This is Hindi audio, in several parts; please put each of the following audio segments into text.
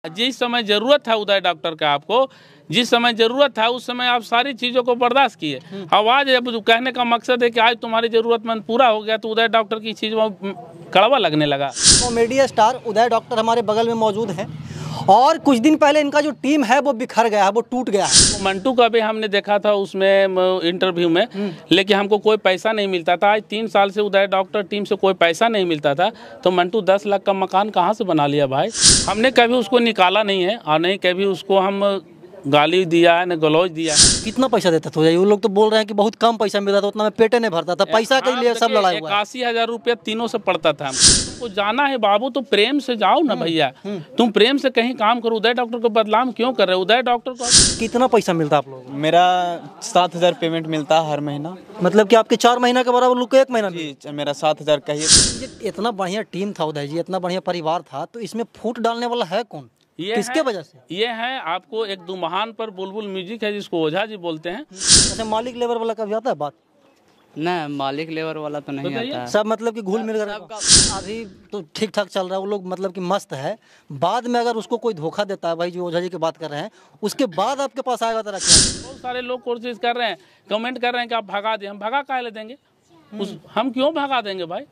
जिस समय ज़रूरत था उदय डॉक्टर का, आपको जिस समय ज़रूरत था उस समय आप सारी चीज़ों को बर्दाश्त किए। अब आज कहने का मकसद है कि आज तुम्हारी ज़रूरतमंद पूरा हो गया तो उदय डॉक्टर की चीज़ में कड़वा लगने लगा। कॉमेडी स्टार उदय डॉक्टर हमारे बगल में मौजूद हैं और कुछ दिन पहले इनका जो टीम है वो बिखर गया है, वो टूट गया है। मंटू का भी हमने देखा था उसमें इंटरव्यू में, लेकिन हमको कोई पैसा नहीं मिलता था। आज 3 साल से उदय डॉक्टर टीम से कोई पैसा नहीं मिलता था, तो मंटू 10 लाख का मकान कहाँ से बना लिया भाई। हमने कभी उसको निकाला नहीं है और नहीं कभी उसको हम गाली दिया है, न गलौज दिया है। कितना पैसा देता था वो लोग तो बोल रहे हैं कि बहुत कम पैसा मिलता था, उतना में पेटे नहीं भरता था, पैसा के लिए सब लड़ाई हुआ है। 81,000 रुपया तीनों से पड़ता था। तुमको जाना है बाबू तो प्रेम से जाओ ना भैया, तुम प्रेम से कहीं काम करो। उदय डॉक्टर को बदनाम क्यों कर रहे हो? उदय डॉक्टर को कितना पैसा मिलता आप लोगों को? मेरा 7,000 पेमेंट मिलता है हर महीना। मतलब कि आपके 4 महीना के बराबर लोग को 1 महीना जी, मेरा 7,000 कहिए। इतना बढ़िया टीम था उदय जी, इतना बढ़िया परिवार था, तो इसमें फूट डालने वाला है कौन? किसके वजह से? ये है आपको एक दुमहान पर बुलबुल म्यूजिक है जिसको ओझा जी बोलते हैं। अच्छा, मालिक लेबर वाला कभी आता है बात? नहीं, मालिक लेबर वाला तो नहीं आता है। सब मतलब कि घुल मिल कर अभी तो ठीक ठाक चल रहा है, वो लोग मतलब कि मस्त है। बाद में अगर उसको कोई धोखा देता है, भाई जो ओझा जी की बात कर रहे हैं, उसके बाद आपके पास आएगा तो रखिए। बहुत सारे लोग कोशिश कर रहे हैं, कमेंट कर रहे हैं कि आप भगा दें। हम भगा काहे ले देंगे? हम क्यों भगा देंगे भाई?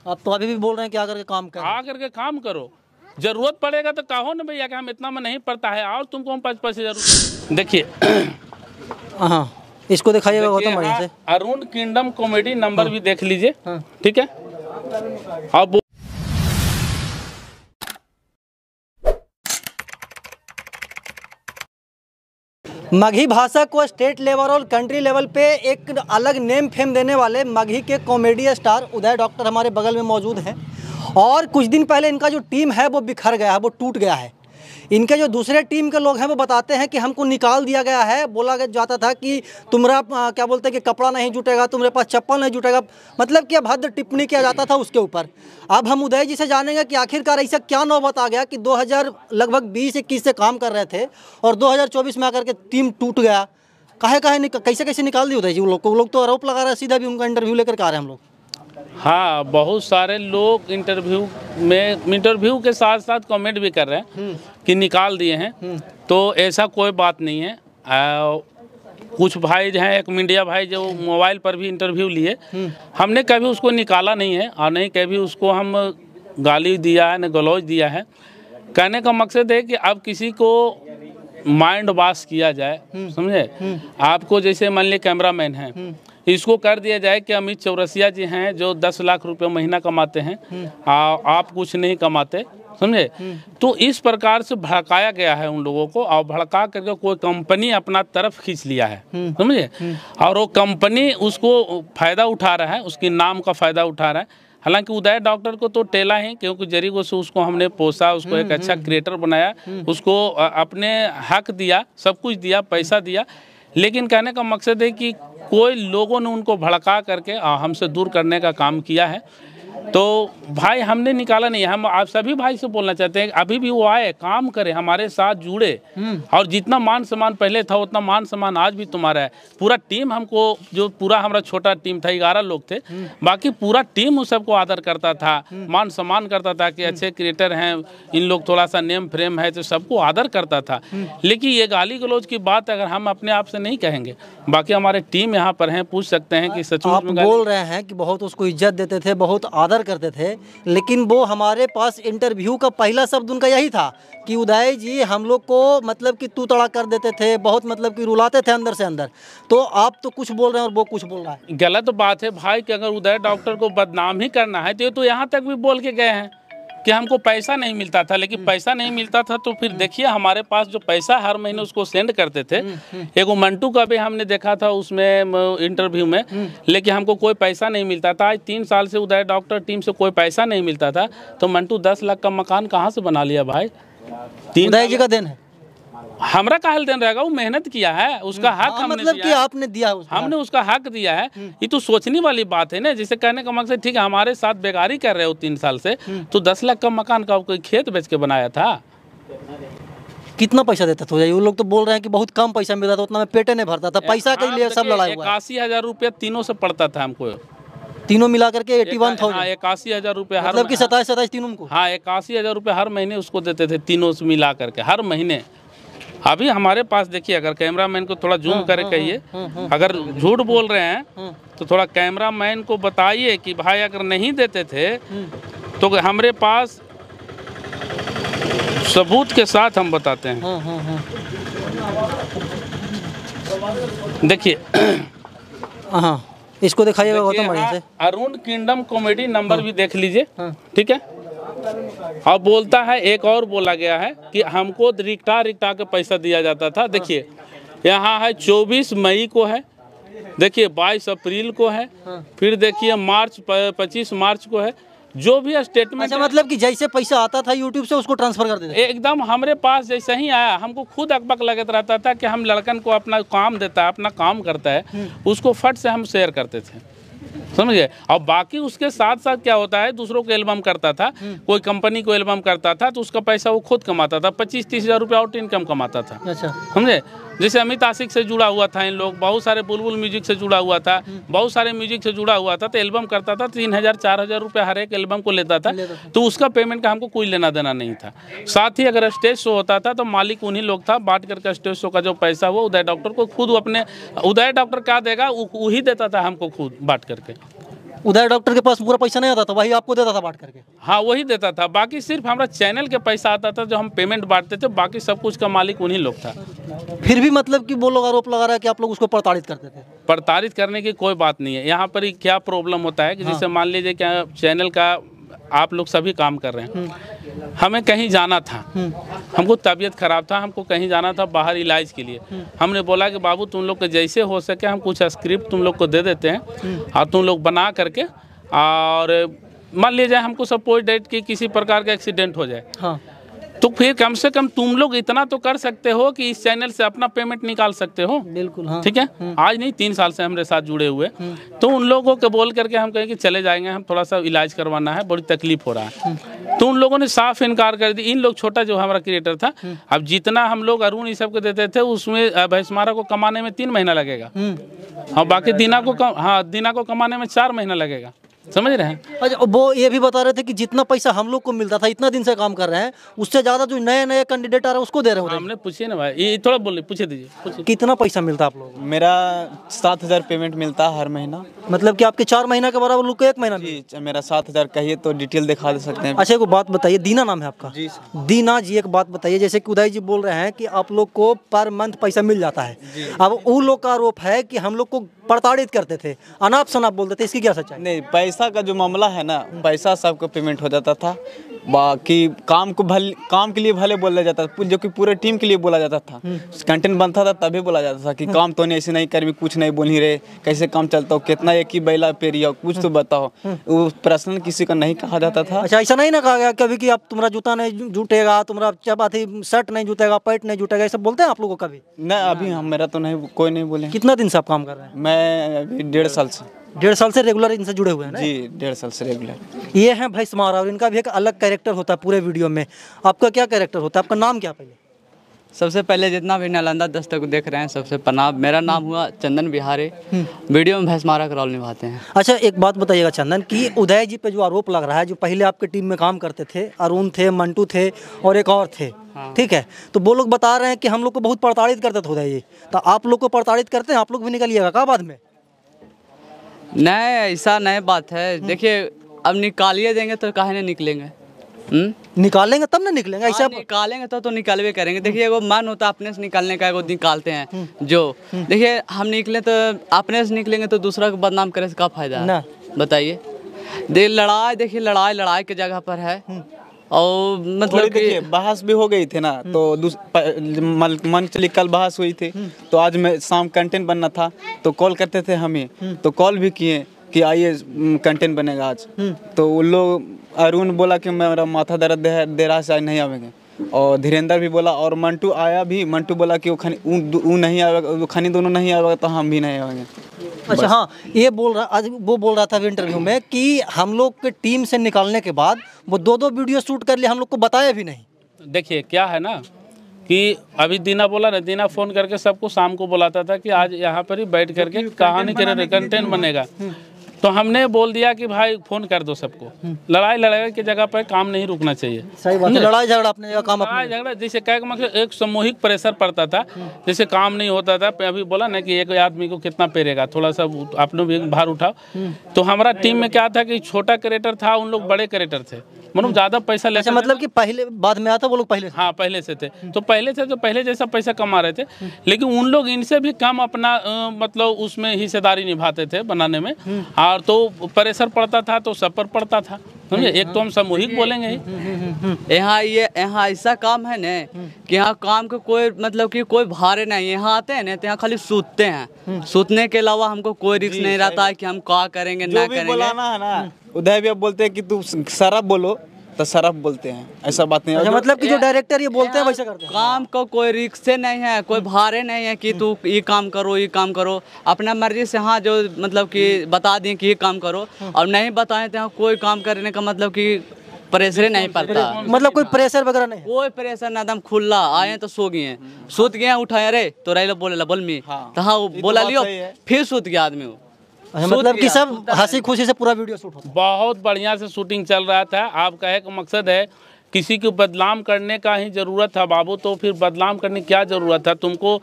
आप तो अभी भी बोल रहे हैं कि आकर के काम करो, आकर के काम करो। जरूरत पड़ेगा तो कहो ना भैया कि हम इतना में नहीं पड़ता है और तुमको हम 5,000 रुपये देखिए। हाँ, इसको दिखाइएगा गौतम बढ़िया से। अरुण किंगडम कॉमेडी नंबर भी देख लीजिए, ठीक है। अब मगही भाषा को स्टेट लेवल और कंट्री लेवल पे एक अलग नेम फेम देने वाले मगही के कॉमेडी स्टार उदय डॉक्टर हमारे बगल में मौजूद हैं और कुछ दिन पहले इनका जो टीम है वो बिखर गया है, वो टूट गया है। इनके जो दूसरे टीम के लोग हैं वो बताते हैं कि हमको निकाल दिया गया है, बोला जाता था कि तुम्हारा क्या बोलते हैं कि कपड़ा नहीं जुटेगा, तुम्हारे पास चप्पल नहीं जुटेगा, मतलब कि अभद्र टिप्पणी किया जाता था उसके ऊपर। अब हम उदय जी से जानेंगे कि आखिरकार ऐसा क्या नौबत आ गया कि 2000 लगभग 20-21 से काम कर रहे थे और 2024 में आकर के टीम टूट गया। कैसे कैसे निकाल दिए उदय जी वो लोग तो आरोप लगा रहे हैं, सीधा भी उनका इंटरव्यू लेकर के आ रहे हैं हम लोग। हाँ, बहुत सारे लोग इंटरव्यू के साथ साथ कमेंट भी कर रहे हैं कि निकाल दिए हैं। तो ऐसा कोई बात नहीं है। कुछ भाई जो हैं, एक मीडिया भाई जो मोबाइल पर भी इंटरव्यू लिए, हमने कभी उसको निकाला नहीं है और नहीं कभी उसको हम गाली दिया है न गलौज दिया है। कहने का मकसद है कि अब किसी को माइंड वॉश किया जाए, समझे। आपको जैसे मान लीजिए कैमरामैन है, इसको कर दिया जाए कि अमित चौरसिया जी हैं जो 10 लाख रुपए महीना कमाते हैं, आप कुछ नहीं कमाते, समझे। तो इस प्रकार से भड़काया गया है उन लोगों को और भड़का करके कोई कंपनी अपना तरफ खींच लिया है, समझे। और वो कंपनी उसको फ़ायदा उठा रहा है, उसके नाम का फ़ायदा उठा रहा है। हालांकि उदय डॉक्टर को तो टेला है, क्योंकि जरिए से उसको हमने पोसा, उसको एक अच्छा क्रिएटर बनाया, उसको अपने हक दिया, सब कुछ दिया, पैसा दिया। लेकिन कहने का मकसद है कि कोई लोगों ने उनको भड़का करके हमसे दूर करने का काम किया है। तो भाई हमने निकाला नहीं है। हम आप सभी भाई से बोलना चाहते हैं अभी भी वो आए, काम करे, हमारे साथ जुड़े और जितना मान सम्मान पहले था उतना मान सम्मान आज भी तुम्हारा है। पूरा टीम हमको, जो पूरा हमारा छोटा टीम था, 11 लोग थे, बाकी पूरा टीम उस सबको आदर करता था, मान सम्मान करता था कि अच्छे क्रिएटर हैं, इन लोग थोड़ा सा नेम फ्रेम है, तो सबको आदर करता था। लेकिन ये गाली गलौज की बात अगर हम अपने आप से नहीं कहेंगे, बाकी हमारे टीम यहाँ पर हैं, पूछ सकते हैं कि सचमुच में बोल रहे हैं कि बहुत उसको इज्जत देते थे, बहुत आदर करते थे, लेकिन वो हमारे पास इंटरव्यू का पहला शब्द उनका यही था कि उदय जी हम लोग को मतलब कि तू तड़ा कर देते थे, बहुत मतलब कि रुलाते थे अंदर से अंदर। तो आप तो कुछ बोल रहे हैं और वो कुछ बोल रहा है। गलत बात है भाई कि अगर उदय डॉक्टर को बदनाम ही करना है तो यहाँ तक भी बोल के गए हैं कि हमको पैसा नहीं मिलता था। लेकिन पैसा नहीं मिलता था तो फिर देखिए हमारे पास जो पैसा हर महीने उसको सेंड करते थे। एक मंटू का भी हमने देखा था उसमें इंटरव्यू में, लेकिन हमको कोई पैसा नहीं मिलता था। आज 3 साल से उदय डॉक्टर टीम से कोई पैसा नहीं मिलता था, तो मंटू 10 लाख का मकान कहाँ से बना लिया भाई? उदय जी का देन है, हमरा का हल देन रहेगा, वो मेहनत किया है, उसका हक हमने मतलब दिया कि आपने दिया, हमने उसका हक दिया है। ये तो सोचने वाली बात है ना। जैसे कहने का मकसद, ठीक है हमारे साथ बेगारी कर रहे हो 3 साल से, तो 10 लाख का मकान का कोई खेत बेच के बनाया था? कितना पैसा देता था वो लोग तो बोल रहे हैं कि बहुत कम पैसा मिलता था, उतना में पेटे नहीं भरता था, पैसा के लिए सब लड़ाई हुआ है। 81,000 रुपया तीनों से पड़ता था हमको। तीनों मिला करके 81,000। 81,000 रुपये हर, मतलब कि 27 तीनों को। हाँ 81,000 रुपये हर महीने उसको देते थे, तीनों से मिला करके हर महीने। अभी हमारे पास देखिए, अगर कैमरामैन को थोड़ा जूम करे कहिए, अगर झूठ बोल रहे हैं तो थोड़ा कैमरामैन को बताइए कि भाई अगर नहीं देते थे तो हमारे पास सबूत के साथ हम बताते हैं। देखिए हाँ, इसको दिखाइएगा गौतम बढ़िया से। अरुण किंगडम कॉमेडी नंबर भी देख लीजिए, ठीक है। और बोलता है, एक और बोला गया है कि हमको रिक्टा के पैसा दिया जाता था। देखिए यहाँ है 24 मई को है, देखिए 22 अप्रैल को है, फिर देखिए 25 मार्च को है। जो भी स्टेटमेंट, अच्छा, मतलब कि जैसे पैसा आता था यूट्यूब से उसको ट्रांसफर कर देते? एकदम हमारे पास जैसे ही आया, हमको खुद अकबक लगता रहता था कि हम लड़कन को अपना काम देता है, अपना काम करता है, उसको फट से हम शेयर करते थे, समझिए। और बाकी उसके साथ साथ क्या होता है, दूसरों को एल्बम करता था, कोई कंपनी को एल्बम करता था तो उसका पैसा वो खुद कमाता था, 25-30 हज़ार रुपया आउट इनकम कमाता था। अच्छा, समझे। जैसे अमित आशिक से जुड़ा हुआ था इन लोग, बहुत सारे बुलबुल म्यूजिक से जुड़ा हुआ था, बहुत सारे म्यूजिक से जुड़ा हुआ था, तो एल्बम करता था, 3,000-4,000 रुपया हर एक एल्बम को लेता था, तो उसका पेमेंट का हमको कोई लेना देना नहीं था। साथ ही अगर स्टेज शो होता था तो मालिक उन्हीं लोग था, बांट करके स्टेज शो का जो पैसा वो उदय डॉक्टर को खुद अपने, उदय डॉक्टर क्या देगा वही देता था हमको खुद बांट करके। उदय डॉक्टर के पास पूरा पैसा नहीं आता था, वही आपको देता था बांट करके? हाँ वही देता था, बाकी सिर्फ हमारा चैनल के पैसा आता था जो हम पेमेंट बांटते थे, बाकी सब कुछ का मालिक उन्हीं लोग था। फिर भी मतलब कि वो लोग आरोप लगा रहा है कि आप लोग उसको प्रताड़ित करते थे? प्रताड़ित करने की कोई बात नहीं है। यहाँ पर ही क्या प्रॉब्लम होता है कि जैसे मान लीजिए क्या चैनल का आप लोग सभी काम कर रहे हैं, हमें कहीं जाना था, हमको तबीयत खराब था, हमको कहीं जाना था बाहर इलाज के लिए। हमने बोला कि बाबू तुम लोग के जैसे हो सके हम कुछ स्क्रिप्ट तुम लोग को दे देते हैं और तुम लोग बना करके, और मान लीजिए हमको सपोज डेट कि किसी प्रकार का एक्सीडेंट हो जाए, हाँ, तो फिर कम से कम तुम लोग इतना तो कर सकते हो कि इस चैनल से अपना पेमेंट निकाल सकते हो। बिल्कुल, हाँ, ठीक है। आज नहीं 3 साल से हमारे साथ जुड़े हुए, तो उन लोगों को बोल करके हम कहें कि चले जाएंगे, हम थोड़ा सा इलाज करवाना है, बड़ी तकलीफ हो रहा है, तो उन लोगों ने साफ इनकार कर दी। इन लोग, छोटा जो हमारा क्रिएटर था, अब जितना हम लोग अरुण इस सब को देते थे उसमें भैंसमारा को कमाने में 3 महीना लगेगा, और बाकी दीना को कमाने में 4 महीना लगेगा, समझ रहे हैं। अच्छा, वो ये भी बता रहे थे कि जितना पैसा हम लोग को मिलता था, इतना दिन से काम कर रहे हैं, उससे ज्यादा जो नए कैंडिडेट आ रहे हैं उसको दे रहे हो। हमने पूछिए ना भाई, ये थोड़ा बोलिए, पूछे दीजिए, कितना पैसा मिलता है आप लोगों को? मेरा 7,000 पेमेंट मिलता है हर महीना। मतलब कि आपके 4 महीना के बराबर लोग को 1 महीना? जी, मेरा 7,000 कहिए तो डिटेल दिखा दे सकते हैं। अच्छा, एक बात बताइए, दीना नाम है आपका? जी दीना जी, एक बात बताइए, जैसे कि उदय जी बोल रहे हैं कि आप लोग को पर मंथ पैसा मिल जाता है, अब उन लोग का आरोप है कि हम लोग को प्रताड़ित करते थे, अनाप शनाप बोलते थे, इसकी क्या सच्चाई? नहीं, पैसा का जो मामला है ना, पैसा सबको पेमेंट हो जाता था, बाकी काम के लिए भले बोला जाता था, जो कि पूरे टीम के लिए बोला जाता था। कंटेंट बनता था तभी बोला जाता था कि काम तो नहीं, ऐसे नहीं कर, कुछ नहीं बोल ही रहे, कैसे काम चलता हो, कितना एक ही बैला पे रिया, कुछ तो बताओ। वो पर्सनल किसी का नहीं कहा जाता था। अच्छा, ऐसा नहीं ना कहा गया कभी कि आप तुम्हारा जूता नहीं जुटेगा, तुम्हारा चपाती शर्ट नहीं जुटेगा, पैंट नहीं जुटेगा, ऐसा बोलते हैं आप लोगों को कभी? नहीं, अभी मेरा तो नहीं, कोई नहीं बोले। कितना दिन से आप काम कर रहे हैं? मैं अभी 1.5 साल से। 1.5 साल से रेगुलर इनसे जुड़े हुए हैं ना? जी, 1.5 साल से रेगुलर। ये हैं भैंसमारा, और इनका भी एक अलग कैरेक्टर होता है पूरे वीडियो में। आपका क्या कैरेक्टर होता है? आपका नाम क्या? पहले सबसे पहले जितना भी नालंदा दस्तक देख रहे हैं सबसे प्रणाम। मेरा नाम हुआ चंदन बिहारी, वीडियो में भैंसमारा का रोल निभाते हैं। अच्छा, एक बात बताइएगा चंदन, कि उदय जी पे जो आरोप लग रहा है, जो पहले आपके टीम में काम करते थे, अरुण थे, मंटू थे और एक और थे, ठीक है, तो वो लोग बता रहे हैं कि हम लोग को बहुत प्रताड़ित करते थे उदय जी, तो आप लोग को प्रताड़ित करते हैं? आप लोग भी निकलिएगा क्या बाद में? नहीं, ऐसा नहीं बात है। देखिए, अब निकालिए देंगे तो काहे नहीं निकलेंगे? निकालेंगे तब ना निकलेंगे, ऐसा निकालेंगे तो निकालवे करेंगे। देखिए, एगो मन होता है अपने से निकालने का, एगो निकालते हैं जो। देखिए, हम निकले तो अपने से निकलेंगे तो दूसरा को बदनाम करे से क्या फायदा है, बताइए। देखिए लड़ाई के जगह पर है, और मतलब कि बहस भी हो गई थी ना, तो मन चली, कल बहस हुई थी, तो आज मैं शाम कंटेंट बनना था, तो कॉल करते थे हमें, तो कॉल भी किए कि आइए कंटेंट बनेगा आज, तो उन लोग, अरुण बोला कि मेरा माथा दर्द दे रहा है, आज नहीं आवेंगे, और धीरेन्द्र भी बोला, और मंटू आया भी, मंटू बोला कि वो नहीं आवेगा, वो खनी दोनों नहीं आवेगा तो हम भी नहीं आवेंगे। अच्छा, हाँ, ये बोल रहा, आज वो बोल रहा था इंटरव्यू में कि हम लोग के टीम से निकालने के बाद वो 2 वीडियो शूट कर लिए, हम लोग को बताया भी नहीं। देखिए क्या है ना, कि अभी दीना बोला ना, दीना फ़ोन करके सबको शाम को बुलाता था कि आज यहाँ पर ही बैठ करके कहानी के कंटेंट बनेगा, तो हमने बोल दिया कि भाई फोन कर दो सबको। लड़ाई की जगह पर काम नहीं रुकना चाहिए। सही बात है, लड़ाई झगड़ा अपने जगह, काम अपने लड़ाई झगड़ा जैसे क्या मतलब एक सामूहिक प्रेशर पड़ता था, जैसे काम नहीं होता था। अभी बोला ना कि एक आदमी को कितना पेरेगा, थोड़ा सा आप लोग भी भार उठाओ। तो हमारा टीम में क्या था कि छोटा क्रिएटर था, उन लोग बड़े क्रिएटर थे, मतलब ज्यादा पैसा लेते। मतलब कि पहले बाद में आता वो लोग पहले, हाँ पहले से थे, तो पहले से तो पहले जैसा पैसा कमा रहे थे, लेकिन उन लोग इनसे भी कम अपना मतलब उसमें हिस्सेदारी निभाते थे बनाने में। और तो प्रेशर पड़ता था तो सब पर पड़ता था, समझे। एक तो हम सामूहिक बोलेंगे ही। यहाँ ऐसा काम है ना कि यहाँ काम का कोई मतलब कि कोई भारे नहीं। यहाँ आते हैं ना तो यहाँ खाली सूतते हैं, सूतने के अलावा हमको कोई रिस्क नहीं रहता है कि हम क्या करेंगे ना करेंगे। बोलाना है ना, उदय भी अब बोलते हैं कि तू सरफ बोलो तो सरफ बोलते हैं, ऐसा बात नहीं है। अच्छा, मतलब कि जो डायरेक्टर ये बोलते हैं वैसा करते हैं। काम का कोई रिक्स नहीं है, कोई भारे नहीं है कि तू ये काम करो ये काम करो, अपना मर्जी से। हाँ जो मतलब कि बता दें कि ये काम करो और नहीं बताएं तो कोई काम करने का मतलब कि प्रेशर नहीं पड़ता, मतलब कोई प्रेशर वगैरह नहीं, कोई प्रेशर ना। एकदम खुला आए तो सो गए, सूत गए, उठाए अरे तो रही बोले बोल मी, तो हाँ बोला लियो, फिर सूत गया आदमी। मतलब कि सब हंसी खुशी से पूरा वीडियो शूट होता है। बहुत बढ़िया से शूटिंग चल रहा था। आप कहे का मकसद है किसी को बदनाम करने का ही जरूरत था बाबू, तो फिर बदनाम करने की क्या जरूरत था तुमको।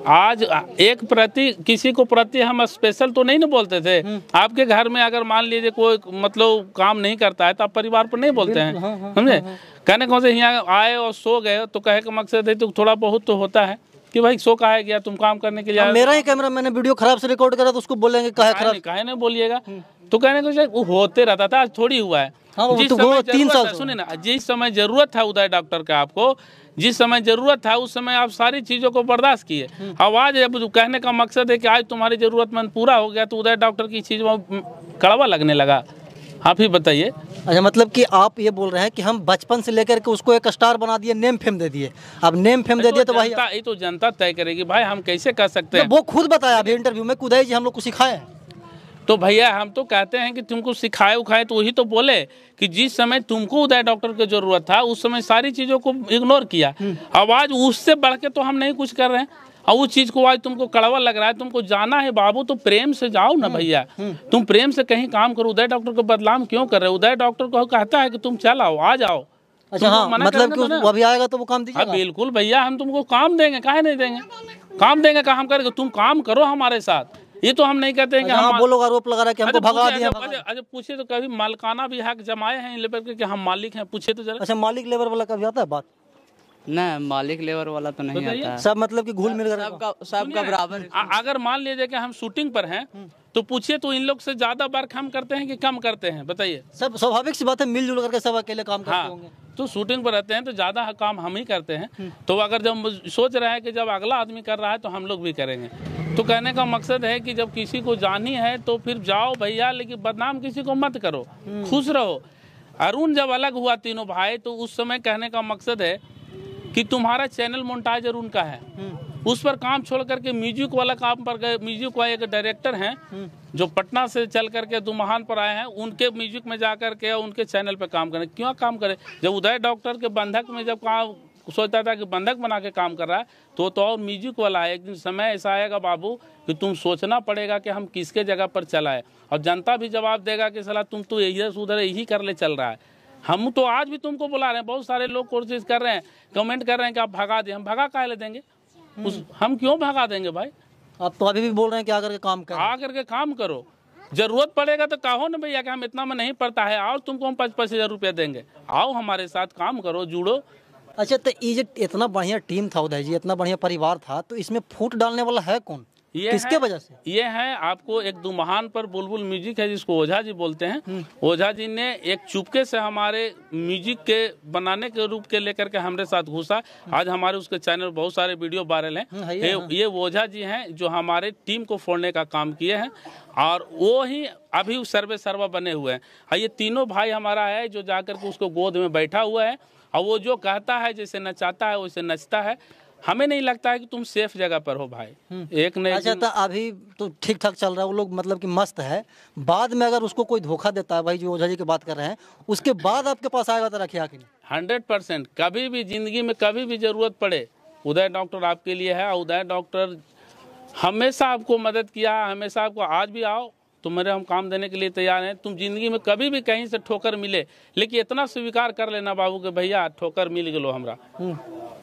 आज एक प्रति किसी को प्रति हम स्पेशल तो नहीं ना बोलते थे। आपके घर में अगर मान लीजिए कोई मतलब काम नहीं करता है तो आप परिवार पर नहीं बोलते हैं, समझे। कहने कौन से यहाँ आए और सो गए, तो कहे का मकसद है तो थोड़ा बहुत तो होता है कि भाई सो कहा गया तुम काम करने के लिए। मेरा ही कैमरा मैंने वीडियो खराब से रिकॉर्ड करा तो उसको बोलेंगे कहे खराब, काहे नहीं बोलिएगा। तो कहने को वो होते रहता था, आज थोड़ी हुआ है। हाँ, जिस तो समय 3 साल सुने ना, जिस समय जरूरत था उदय डॉक्टर का, आपको जिस समय जरूरत था उस समय आप सारी चीजों को बर्दाश्त किए। अब आज कहने का मकसद है कि आज तुम्हारी जरूरतमंद पूरा हो गया तो उदय डॉक्टर की चीज में कड़वा लगने लगा। आप ही बताइए। अच्छा, मतलब कि आप ये बोल रहे हैं कि हम बचपन से लेकर के उसको एक स्टार बना दिए, नेम फेम दे दिए। अब नेम फेम दे दिए तो भाई ये तो जनता तय करेगी भाई, हम कैसे कर सकते हैं। वो खुद बताया अभी इंटरव्यू में, उदय जी हम लोग को सिखाए हैं। तो भैया हम तो कहते हैं कि तुमको सिखाए उखाए, तो वही तो बोले कि जिस समय तुमको उदय डॉक्टर की जरूरत था उस समय सारी चीज़ों को इग्नोर किया। अब आज उससे बढ़ के तो हम नहीं कुछ कर रहे हैं, और उस चीज़ को आज तुमको कड़वा लग रहा है। तुमको जाना है बाबू तो प्रेम से जाओ ना भैया, तुम प्रेम से कहीं काम करो। उदय डॉक्टर को बदनाम क्यों कर रहे हो। उदय डॉक्टर को कहता है कि तुम चल आओ, आ जाओ। अच्छा हाँ, मतलब कि वो अभी आएगा तो वो काम दीजिएगा। बिल्कुल भैया, हम तुमको काम देंगे, काहे नहीं देंगे। काम देंगे का हम करेंगे, तुम काम करो हमारे साथ। ये तो हम नहीं कहते हैं कि हम वो लोग आरोप लगा रहे हैं कि हमको भगा दिया। अच्छा पूछे तो कभी मालिकाना भी हक जमाए हैं लेबर के कि हम मालिक हैं, पूछे तो जरा। अच्छा, मालिक लेबर वाला कभी आता है बात? नहीं, मालिक लेबर वाला तो नहीं आता है। सब मतलब कि घुल मिल कर सबका बराबर। अगर मान लीजिए कि हम शूटिंग पर हैं तो पूछिए तो इन लोग से ज्यादा वर्क हम करते हैं कि कम करते हैं, बताइए। सब स्वाभाविक सी बात है, मिलजुल करके सब अकेले काम करते होंगे। तो शूटिंग पर रहते हैं तो ज़्यादा काम हम ही करते हैं। तो अगर जब सोच रहे हैं कि जब अगला आदमी कर रहा है तो हम लोग भी करेंगे। तो कहने का मकसद है कि जब किसी को जानी है तो फिर जाओ भैया, लेकिन बदनाम किसी को मत करो, खुश रहो। अरुण जब अलग हुआ तीनों भाई, तो उस समय कहने का मकसद है कि तुम्हारा चैनल मोनेटाइजर उनका है, उस पर काम छोड़ करके म्यूजिक वाला काम पर गए। म्यूजिक वाले एक डायरेक्टर हैं जो पटना से चल करके दुमहान पर आए हैं, उनके म्यूजिक में जा करके उनके चैनल पे काम करें। क्यों काम करें। जब उदय डॉक्टर के बंधक में जब काम सोचता था कि बंधक बना के काम कर रहा है तो और म्यूजिक वाला है। एक दिन समय ऐसा आएगा बाबू कि तुम सोचना पड़ेगा कि हम किसके जगह पर चलाए, और जनता भी जवाब देगा कि सलाह तुम तो इधर से उधर यही कर ले चल रहा है। हम तो आज भी तुमको बुला रहे हैं, बहुत सारे लोग कोशिश कर रहे हैं, कमेंट कर रहे हैं कि आप भगा दें। हम भगा काहे ले देंगे, हम क्यों भगा देंगे भाई। आप तो अभी भी बोल रहे हैं कि आकर के काम करो, आकर के काम करो। जरूरत पड़ेगा तो कहो ना भैया कि हम इतना में नहीं पड़ता है, और तुमको हम 5-5 रुपया देंगे, आओ हमारे साथ काम करो, जुड़ो। अच्छा, तो ये इतना बढ़िया टीम था उदय जी, इतना बढ़िया परिवार था, तो इसमें फूट डालने वाला है कौन, किसके वजह से? ये है आपको एक दुमहान पर बुलबुल म्यूजिक है जिसको ओझा जी बोलते हैं। ओझा जी ने एक चुपके से हमारे म्यूजिक के बनाने के रूप के लेकर के हमारे साथ घुसा। आज हमारे उसके चैनल बहुत सारे वीडियो वायरल हैं। ये ओझा जी हैं जो हमारे टीम को फोड़ने का काम किए हैं, और वो ही अभी सर्वे सर्वा बने हुए हैं। ये तीनों भाई हमारा है जो जाकर के उसको गोद में बैठा हुआ है, और वो जो कहता है जैसे नचाता है वैसे नचता है। हमें नहीं लगता है कि तुम सेफ जगह पर हो भाई। एक नहीं। अच्छा, तो अभी तो ठीक ठाक चल रहा है, वो लोग मतलब कि मस्त है। बाद में अगर उसको कोई धोखा देता है, भाई जो ओझा जी की बात कर रहे हैं, उसके बाद आपके पास आएगा तो रखिए कि नहीं? 100% कभी भी जिंदगी में कभी भी जरूरत पड़े उदय डॉक्टर आपके लिए है। उदय डॉक्टर हमेशा आपको मदद किया, हमेशा आपको। आज भी आओ, तुम्हारे हम काम देने के लिए तैयार हैं। तुम जिंदगी में कभी भी कहीं से ठोकर मिले, लेकिन इतना स्वीकार कर लेना बाबू कि भैया ठोकर मिल गलो हमरा,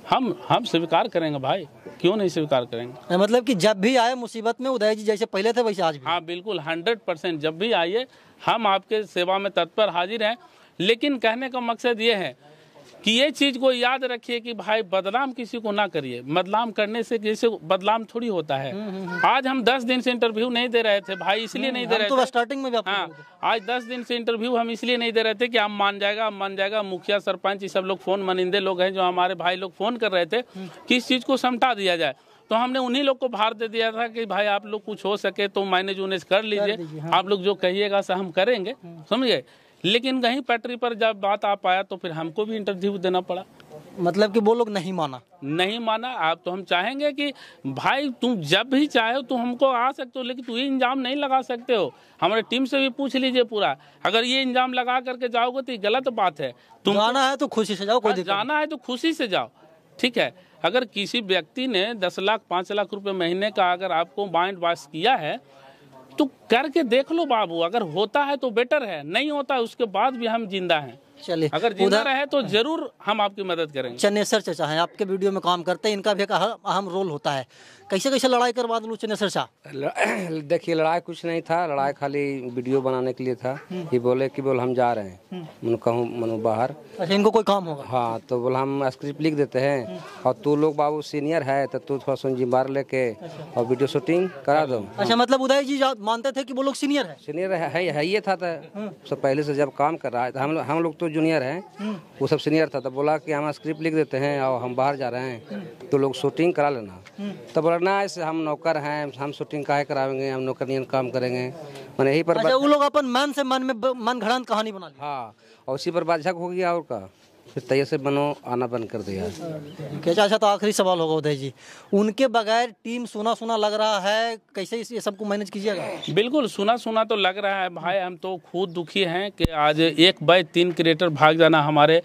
हम स्वीकार करेंगे भाई, क्यों नहीं स्वीकार करेंगे। मतलब कि जब भी आए मुसीबत में उदय जी जैसे पहले थे वैसे आज भी। हाँ बिल्कुल 100%, जब भी आइए हम आपके सेवा में तत्पर हाजिर हैं। लेकिन कहने का मकसद ये है कि ये चीज़ को याद रखिए कि भाई बदनाम किसी को ना करिए। बदनाम करने से किसी को बदनाम थोड़ी होता है। आज हम 10 दिन से इंटरव्यू नहीं दे रहे थे भाई, इसलिए नहीं दे रहे थे। स्टार्टिंग में भी हाँ, आज 10 दिन से इंटरव्यू हम इसलिए नहीं दे रहे थे कि हम मान जाएगा। मुखिया सरपंच ये सब लोग फ़ोन, मनिंदे लोग हैं जो हमारे भाई लोग फ़ोन कर रहे थे कि इस चीज़ को समटा दिया जाए, तो हमने उन्हीं लोग को भार दे दिया था कि भाई आप लोग कुछ हो सके तो मैनेज उनेज कर लीजिए, आप लोग जो कहिएगा सर हम करेंगे, समझ गए। लेकिन कहीं पटरी पर जब बात आ पाया तो फिर हमको भी इंटरव्यू देना पड़ा। मतलब कि वो लोग नहीं माना। आप तो हम चाहेंगे कि भाई तुम जब भी चाहे तो हमको आ सकते हो, लेकिन तू ये इंजाम नहीं लगा सकते हो। हमारे टीम से भी पूछ लीजिए पूरा, अगर ये इंजाम लगा करके जाओगे तो ये गलत बात है। तुम जाना है तो खुशी से जाओ, कोई दिक्कत जाना है तो खुशी से जाओ, ठीक है। अगर किसी व्यक्ति ने 10 लाख 5 लाख रुपए महीने का अगर आपको माइंड वॉश किया है तो करके देख लो बाबू, अगर होता है तो बेटर है, नहीं होता है उसके बाद भी हम जिंदा हैं। चलिए, अगर जिंदा रहे तो जरूर हम आपकी मदद करेंगे। चन्नेसर चाचा हैं, आपके वीडियो में काम करते हैं, इनका भी एक अहम रोल होता है। कैसे लड़ाई करवा दूं चन्नेसर चाचा? देखिए लड़ाई कुछ नहीं था, लड़ाई खाली वीडियो बनाने के लिए था। ये बोले कि हम जा रहे हैं, मैं कहूँ मनु बाहर। अच्छा, इनको कोई काम होगा? हाँ, तो बोला हम स्क्रिप्ट लिख देते हैं और तू लोग बाबू सीनियर है तो तू थोड़ा सा जिम्मेदार लेके और वीडियो शूटिंग करा दो। अच्छा, मतलब उदय जी मानते थे कि वो लोग सीनियर है? सीनियर है ये था, सब पहले से जब काम कर रहा है। हम लोग तो जूनियर हैं, वो सब सीनियर था। तो बोला कि हम स्क्रिप्ट लिख देते हैं और हम बाहर जा रहे हैं तो लोग शूटिंग करा लेना। तो बोला ना, ऐसे हम नौकर हैं, हम शूटिंग काहे कराएंगे, हम नौकरियन काम करेंगे। मैंने यही पर अच्छा, वो लोग अपन मन से मन घड़ंत कहानी बना ली। हाँ, और उसी पर बात हो गया और का फिर तैयार से बनो आना बंद कर दिया। अच्छा, तो आखिरी सवाल होगा उदय जी, उनके बगैर टीम सुना लग रहा है, कैसे ये सबको मैनेज कीजिएगा? बिल्कुल सुना तो लग रहा है भाई, हम तो खुद दुखी हैं कि आज 1 बाय 3 क्रिएटर भाग जाना हमारे,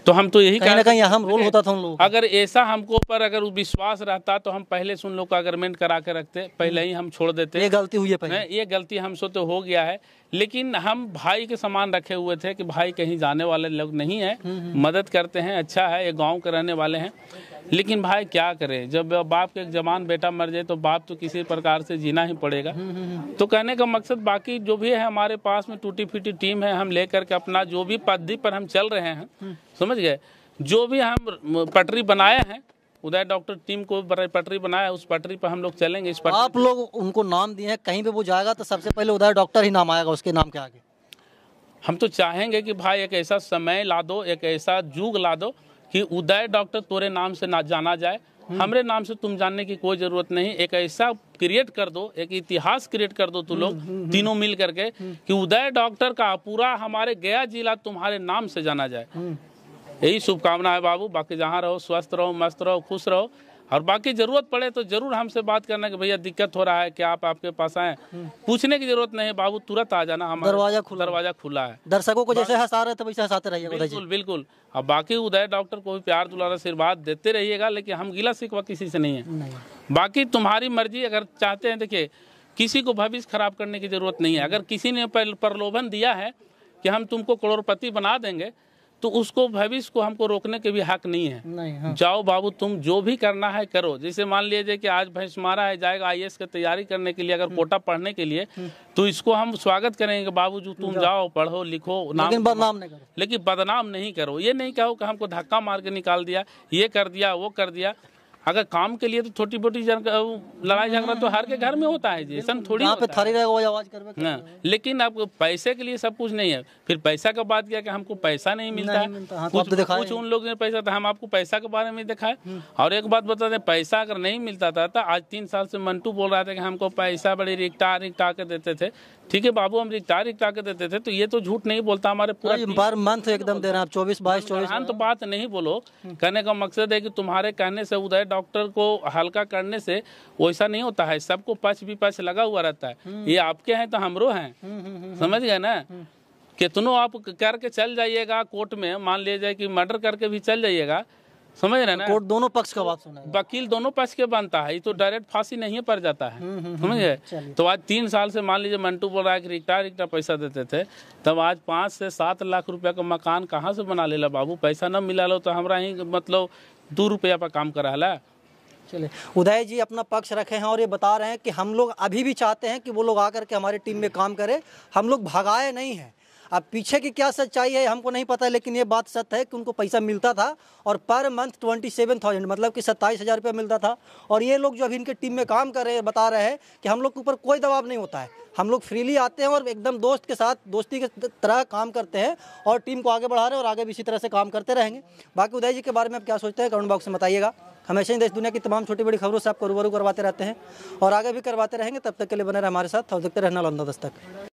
तो हम तो यही कहीं ना कहीं अहम रोल होता था उन लोगों का। अगर ऐसा हमको पर अगर विश्वास रहता तो हम पहले से उन लोग का अग्रीमेंट करा के रखते, पहले ही हम छोड़ देते। ये गलती हुई है पहले, ये गलती हमसे तो हो गया है, लेकिन हम भाई के समान रखे हुए थे कि भाई कहीं जाने वाले लोग नहीं है, मदद करते हैं, अच्छा है, ये गांव के रहने वाले हैं। लेकिन भाई क्या करें, जब बाप के एक जवान बेटा मर जाए तो बाप तो किसी प्रकार से जीना ही पड़ेगा। तो कहने का मकसद बाकी जो भी है हमारे पास में टूटी फूटी टीम है, हम लेकर के अपना जो भी पद्धति पर हम चल रहे हैं, समझ गए, जो भी हम पटरी बनाए हैं, उदय डॉक्टर टीम को पटरी बनाया, उस पटरी पर हम लोग चलेंगे। इस पटरी आप लोग उनको नाम दिए हैं, कहीं पे वो जाएगा तो सबसे पहले उदय डॉक्टर ही नाम आएगा उसके नाम के आगे। हम तो चाहेंगे कि भाई एक ऐसा समय ला दो, एक ऐसा युग ला दो कि उदय डॉक्टर तोरे नाम से ना जाना जाए, हमरे नाम से तुम जानने की कोई जरूरत नहीं। एक ऐसा क्रिएट कर दो, एक इतिहास क्रिएट कर दो तुम लोग तीनों मिल करके कि उदय डॉक्टर का पूरा हमारे गया जिला तुम्हारे नाम से जाना जाए। यही शुभकामना है बाबू। बाकी जहाँ रहो स्वस्थ रहो, मस्त रहो, खुश रहो, और बाकी जरूरत पड़े तो जरूर हमसे बात करना कि भैया दिक्कत हो रहा है क्या, आप आपके पास आए। पूछने की जरूरत नहीं है बाबू, तुरंत आ जाना, हमारा दरवाजा खुला है। दर्शकों को जैसे हंसा रहे थे वैसे हंसाते रहिएगा। बिल्कुल। अब बाकी उदय डॉक्टर को भी प्यार दुलार आशीर्वाद देते रहिएगा, लेकिन हम गिला शिकवा किसी से नहीं है। बाकी तुम्हारी मर्जी, अगर चाहते हैं, देखिए किसी को भविष्य खराब करने की जरूरत नहीं है। अगर किसी ने प्रलोभन दिया है कि हम तुमको करोड़पति बना देंगे तो उसको भविष्य को हमको रोकने के भी हक नहीं है। हाँ। जाओ बाबू, तुम जो भी करना है करो। जैसे मान लीजिए कि आज भैंस मारा है, जाएगा IAS की तैयारी करने के लिए, अगर कोटा पढ़ने के लिए, तो इसको हम स्वागत करेंगे बाबू जो तुम जाओ पढ़ो लिखो, लेकिन बदनाम नहीं करो। लेकिन बदनाम नहीं करो। ये नहीं कहो कि हमको धक्का मार के निकाल दिया, ये कर दिया, वो कर दिया। अगर काम के लिए तो छोटी मोटी लड़ाई झगड़ा तो हर के घर में होता है जी, ऐसा थोड़ी होता है। लेकिन अब पैसे के लिए सब कुछ नहीं है। फिर पैसा का बात किया कि हमको पैसा नहीं मिलता है, कुछ उन लोगों ने पैसा था, हम आपको पैसा के बारे में दिखाए। और एक बात बता दें, पैसा अगर नहीं मिलता था तो आज 3 साल से मंटू बोल रहा था कि हमको पैसा बड़ी रिक्टा के देते थे। ठीक है बाबू, हम रिक्टा के देते थे, तो ये तो झूठ नहीं बोलता, हमारे पूरा मंथ एकदम दे रहे हैं आप 24-22 तो बात नहीं बोलो। कहने का मकसद है कि तुम्हारे कहने से उदय डॉक्टर को हल्का करने से वैसा नहीं होता है, सबको पक्ष विपक्ष लगा हुआ रहता है। ये आपके हैं तो हमरो हैं, समझ गए ना। कितनों आप करके चल जाइएगा कोर्ट में, मान लीजिए कि मर्डर करके भी चल जाइएगा, समझ रहे ना। कोर्ट दोनों पक्ष का बात सुना है। वकील दोनों पक्ष के बनता है, ये तो डायरेक्ट फांसी नहीं पड़ जाता है, समझ गए। तो आज 3 साल से मान लीजिए मंटू बोल रहा है कि रिक्टा पैसा देते थे, तब आज 5 से 7 लाख रुपया का मकान कहाँ से बना लेला बाबू। पैसा न मिला लो तो हमरा ही मतलब 2 रुपया पर काम करा ला। चलिए, उदय जी अपना पक्ष रखे हैं और ये बता रहे हैं कि हम लोग अभी भी चाहते हैं कि वो लोग आकर के हमारी टीम में काम करें, हम लोग भगाए नहीं हैं। अब पीछे की क्या सच्चाई है हमको नहीं पता, लेकिन ये बात सत्य है कि उनको पैसा मिलता था और पर मंथ 27,000 मतलब कि 27,000 रुपया मिलता था। और ये लोग जो अभी इनके टीम में काम कर रहे हैं बता रहे हैं कि हम लोग के ऊपर कोई दबाव नहीं होता है, हम लोग फ्रीली आते हैं और एकदम दोस्त के साथ दोस्ती के तरह काम करते हैं और टीम को आगे बढ़ा रहे हैं और आगे भी इसी तरह से काम करते रहेंगे। बाकी उदय जी के बारे में आप क्या सोचते हैं कमेंट बॉक्स में बताइएगा। हमेशा ही देश दुनिया की तमाम छोटी बड़ी खबरों से आपको रूबरू करवाते रहते हैं और आगे भी करवाते रहेंगे। तब तक के लिए बने रहे हमारे साथ और देखते रहना नालंदा दस्तक।